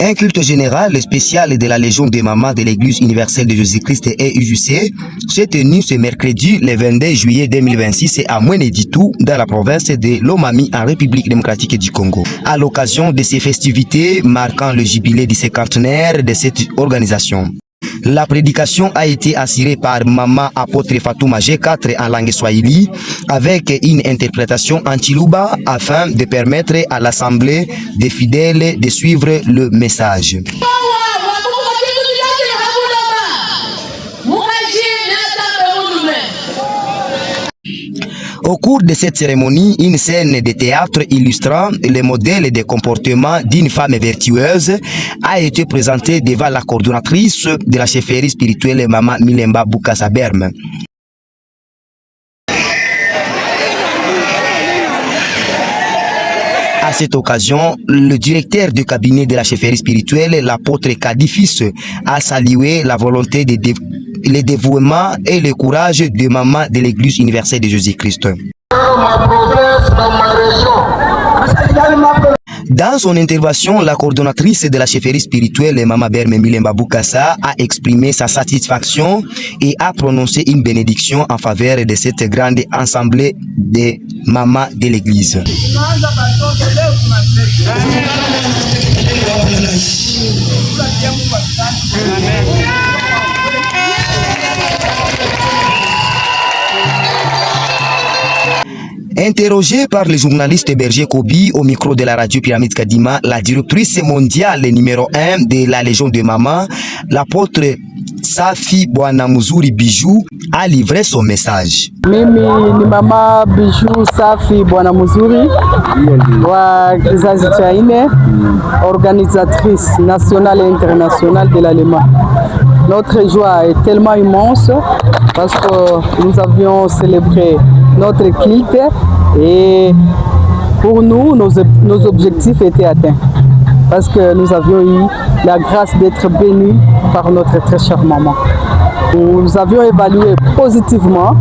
Un culte général spécial de la Légion des mamans de l'Église universelle de Jésus-Christ et UJC s'est tenu ce mercredi le 22 juillet 2026 à Mweneditu dans la province de Lomami en République démocratique du Congo. À l'occasion de ces festivités marquant le jubilé du cinquantenaire de cette organisation. La prédication a été assurée par Maman Apôtre Fatouma G4 en langue swahili avec une interprétation en Chiluba afin de permettre à l'assemblée des fidèles de suivre le message. Au cours de cette cérémonie, une scène de théâtre illustrant le modèle de comportement d'une femme vertueuse a été présentée devant la coordonnatrice de la chefferie spirituelle Maman Milemba Bukasa Berme. À cette occasion, le directeur du cabinet de la chefferie spirituelle, l'apôtre Kadifis, a salué la volonté de le dévouement et le courage de maman de l'Église universelle de Jésus-Christ. Dans son intervention, la coordonnatrice de la chefferie spirituelle, Maman Berme Milemba Bukasa, a exprimé sa satisfaction et a prononcé une bénédiction en faveur de cette grande assemblée de mamans de l'Église. Interrogée par le journaliste Berger Kobi au micro de la radio Pyramide Kadima, la directrice mondiale numéro 1 de la Légion de Maman, l'apôtre Safi Bwanamuzuri Bijou, a livré son message. Mimi ni Mama Bijou Safi Bwanamuzuri wa kizazi cha nne, organisatrice nationale et internationale de l'ALEMA. Notre joie est tellement immense parce que nous avions célébré notre culte et pour nous, nos objectifs étaient atteints parce que nous avions eu la grâce d'être bénis par notre très chère maman. Nous avions évalué positivement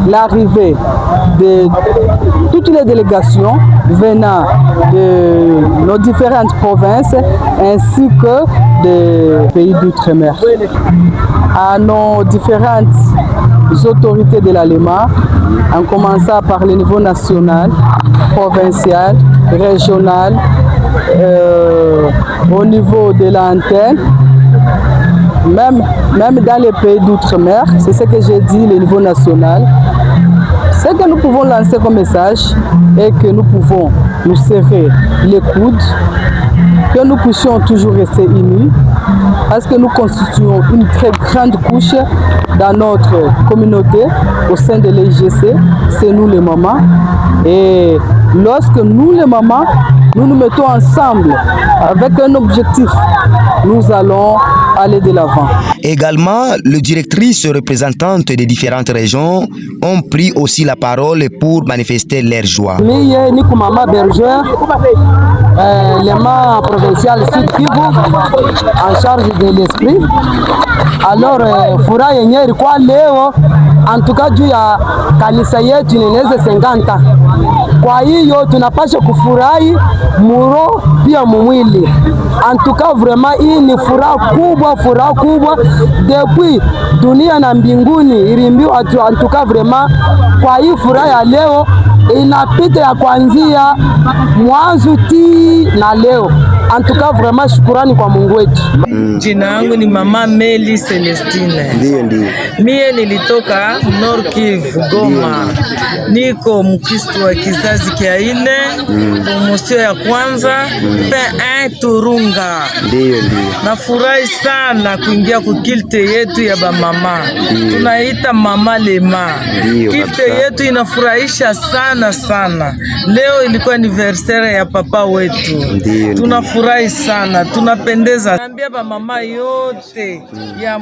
l'arrivée de toutes les délégations venant de nos différentes provinces ainsi que des pays d'outre-mer. À nos différentes autorités de l'ALEMA, en commençant par le niveau national, provincial, régional, au niveau de l'antenne, même dans les pays d'outre-mer, c'est ce que j'ai dit, le niveau national. Ce que nous pouvons lancer comme message est que nous pouvons nous serrer les coudes, que nous puissions toujours rester unis, parce que nous constituons une très grande couche dans notre communauté, au sein de l'IGC, c'est nous les mamans. Et lorsque nous les mamans, nous nous mettons ensemble avec un objectif, nous allons aller de l'avant. Également, les directrices représentantes des différentes régions ont pris aussi la parole pour manifester leur joie. Mie niko Mama Berger, lema provincial Sud Kivu, en charge de l'esprit. Alors furaha yenyewe ilikuwa leo antuka juu ya kanisa yetu ineneze 50. Kwa hiyo tunapaswa kufurahi muro pia mumwili. Antuka vraiment hii ni furaha kubwa depuis dunia na mbinguni ilimbiwa antuka vraiment. Kwa hii furaha ya leo inapita ya kuanzia mwanzo na leo. Antuka vraiment shukurani kwa Mungu wetu. Jina yangu ni Mama Meli Celestine. Ndiyo. Mie nilitoka Nord Kivu, Goma. Niko Mkristo wa kizazi kia ine, promosio ya kwanza, P1 Turunga. Ndiyo. Nafurahi sana kuingia kukilte yetu ya bamama. Tunaita Mama Lema. Kilte yetu inafurahisha sana. Leo ilikuwa anniversaire ya papa wetu. Tunafurahi sana, tunapendeza. Naambia bamama yote ya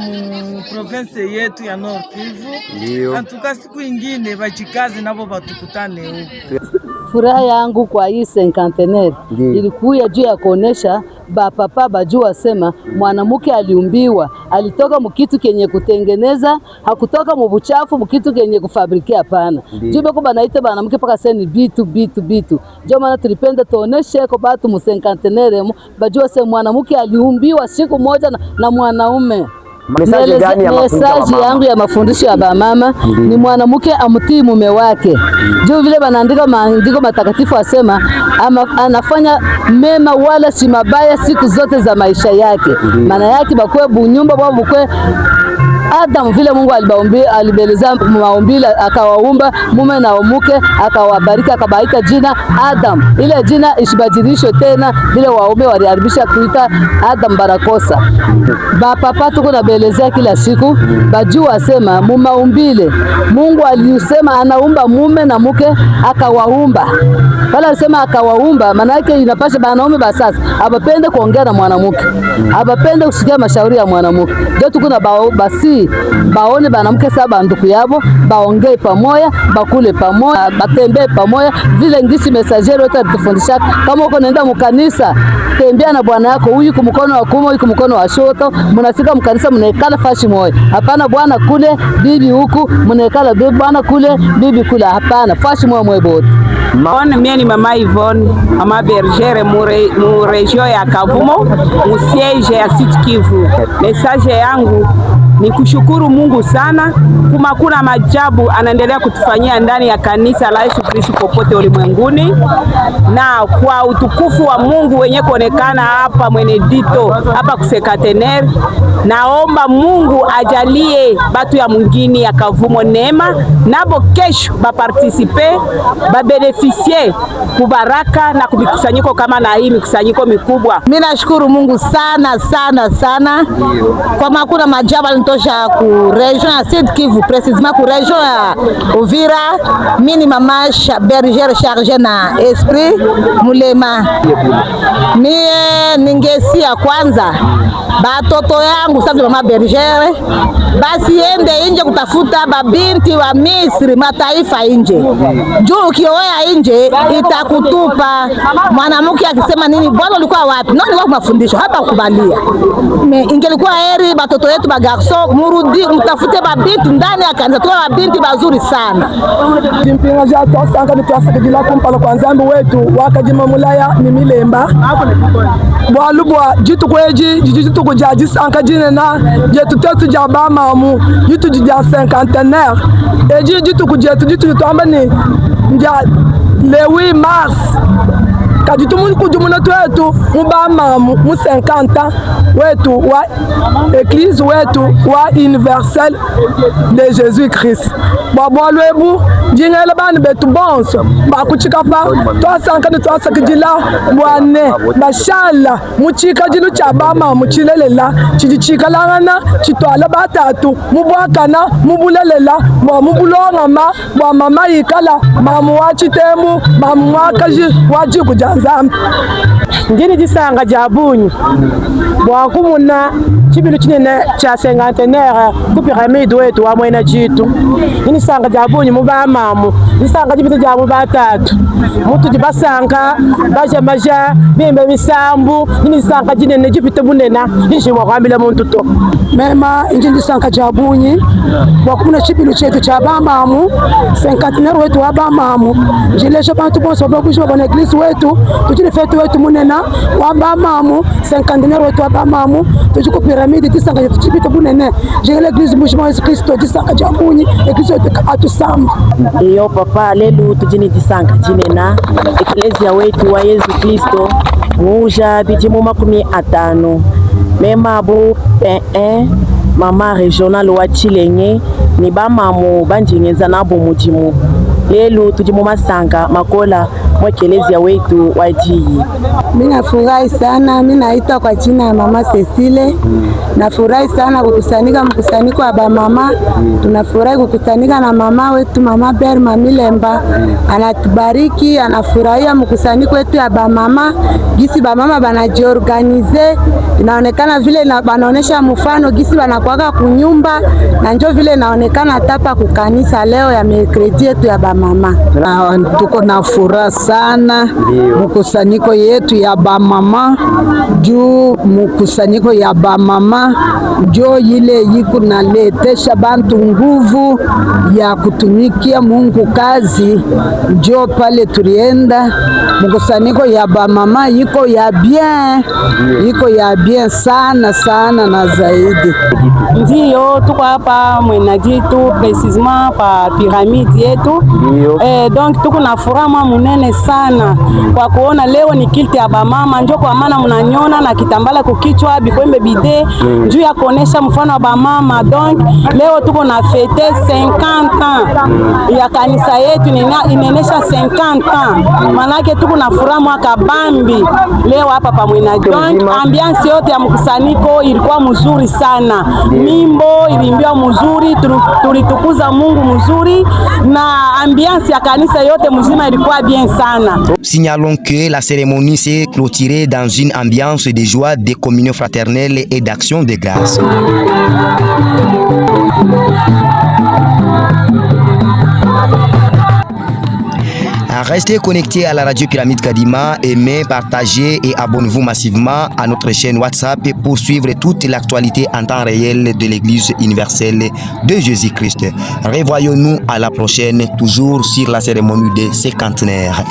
province yetu ya Nord Kivu, antuka siku ingine bajikaze nabo batukutane huko. Furaha yangu kwa hii cinquantenaire ilikuwa juu ya kuonesha ba papa bajua sema mwanamke aliumbiwa, alitoka mkitu kenye kutengeneza, hakutoka mbuchafu mkitu kenye kufabrikia, hapana. Jibe ko banaita mwanamke paka seni bitu. Jo maana tulipenda tuoneshe kwa batu mu 50 bajua sema mwanamke aliumbiwa siku moja na mwanaume. Mesaji yangu ya mafundisho ya bamama ni mwanamke amtii mume wake. Juu vile banaandika maandiko matakatifu asema anafanya mema wala si mabaya siku zote za maisha yake. Maana yake bakwe bunyumba bwa bukwe Adam vile Mungu alibeleza maumbile akawaumba mume na mke akawabariki akabaita jina Adam. Ile jina isibadilishwe tena vile waume waliharibisha kuita Adam barakosa. Ba papa tuko na belezea kila siku bajua sema mumaumbile Mungu alisema anaumba mume na mke akawaumba. Pala alisema akawaumba maana yake inapasha banaume basasa abapende kuongea na mwanamke. Abapende kusikia mashauri ya mwanamke. Ndio tuko na basi baone banamke saba nduku yabo baongee pamoja bakule pamoja batembee pamoja vile ngisi messager wote atufundisha. Kama uko nenda mkanisa tembea na bwana yako, huyu kumkono wa kumo huyu mkono wa shoto, mnafika mkanisa mnaekala fashi moja. Hapana bwana kule bibi huku mnaekala bwana kule bibi kula, hapana fashi moja bote. Mimi ni mama Yvonne, mama bergère mu region ya Kavumo, mu siège ya Sud Kivu. Message yangu ni kushukuru Mungu sana kuma kuna majabu anaendelea kutufanyia ndani ya kanisa la Yesu Kristo popote ulimwenguni, na kwa utukufu wa Mungu wenye kuonekana hapa Mwenedito hapa kusekatener. Naomba Mungu ajalie batu ya mwingine ya Kavumo neema nabo kesho ba participer ba beneficie kubaraka na kubikusanyiko kama na hii mikusanyiko mikubwa. Mimi nashukuru Mungu sana kwa makuna majabu tosha ku region ya Sud Kivu, precisement ku region ya Uvira. Mimi ni mama bergère chargée na esprit mulema. Mie ningesia kwanza batoto yangu sasa mama bergère basi ende nje kutafuta babinti wa Misri mataifa nje. Juu ukioea nje itakutupa. Mwanamke akisema nini bwana ulikuwa wapi? Nani nilikuwa mafundisho hapa kukubalia. Ingelikuwa heri batoto yetu ba garçon murudi mtafute babinti ndani ya kanisa, tuwa babinti bazuri sana. Jimpinga ja tosanga ni twasa kujila kumpala kwa nzambi wetu wakajima mulaya ni milemba bwalubwa jitu kweji jitu kujaji sanka jine na jetu tetu jaba mamu jitu jija 50 eji jitu kujetu jitu tuamba ni nja le 8 mars kajitu kujumuna twetu mubama mu 50 wetu wa Église wetu wa universel de Jésus Christ babwalwebu jingela bani betu bonso bakuchika pa twasanka ni twasakijila bwane bashala muchika jilu chabama muchilelela chijichika langana chitwala batatu mubwakana mubulelela bwa mubulongama bwa mama yikala mamu wachitemu mamu wakaji waji kujanzambi ngini jisanga jabunyu bwakumuna chibilo chinene cha 50 ku pyramide wetu wa mwena jitu. Ngini sanga jabunyu mubamamu nisanga jibito jabu batatu mutu jibasanga baja bimbe bisambu. Ngini sanga jinene jipito bunena njimwa kwambila muntu to mema injindi sanga jabunyi bwakumuna chibilo chetu cha bamamu 50 wetu wa bamamu jilesha bantu bonso bakushwa bana Église wetu tujine fetu wetu munena wa bamamu 50 wetu wa bamamu tujuko pyramide tisanga tuchipita bunene jele Église mushima Yesu Kristo tisanga jabunyi Église atusamba iyo papa lelu tujini tisanga jinena Ecclesia wetu wa Yesu Kristo muja bijimu 50 mema bu mama regional wa Chilenge ni bamamu banjingeza nabo mujimu lelu tujimu masanga makola mwekelezia wetu wajiyi. Mimi nafurahi sana, mimi naitwa kwa jina ya mama Cecile. Nafurahi sana kukusanyika mkusanyiko wa bamama. Tunafurahi kukutanika na mama wetu mama Ber Mamilemba. Anatubariki, anafurahia mkusanyiko wetu ya bamama. Gisi bamama banajiorganize. Inaonekana vile banaonesha mfano gisi banakuwaka kunyumba na njoo vile inaonekana tapa kukanisa leo ya mercredi yetu ya bamama. Tuko na furaha sana mukusanyiko yetu ya bamama, juu mukusanyiko ya bamama jo ile yiku naletesha bantu nguvu ya kutumikia Mungu kazi. Jo pale tulienda mukusanyiko ya bamama iko ya bien sana sana na zaidi. Ndiyo tuko hapa Mwenajitu precisement pa piramidi yetu. Donc tuko na furaha munene sana kwa kuona leo ni kilte ya bamama, njo kwa maana mnanyona na kitambala kukichwa bikwembe bide juu ya kuonesha mfano wa bamama. Donc leo tuko na fete 50 ans ya kanisa yetu, inaenesha 50 ans, manake tuko na furaha mwaka bambi leo hapa pa Mwenajitu. Donc ambiance yote ya mkusanyiko ilikuwa mzuri sana, mimbo ilimbiwa mzuri, tulitukuza Mungu mzuri, na ambiance ya kanisa yote mzima ilikuwa bien sana. Signalons que la cérémonie s'est clôturée dans une ambiance de joie, de communion fraternelle et d'action de grâce. Restez connectés à la radio Pyramide Kadima, aimez, partagez et abonnez-vous massivement à notre chaîne WhatsApp pour suivre toute l'actualité en temps réel de l'Église universelle de Jésus-Christ. Revoyons-nous à la prochaine, toujours sur la cérémonie des cinquantenaires.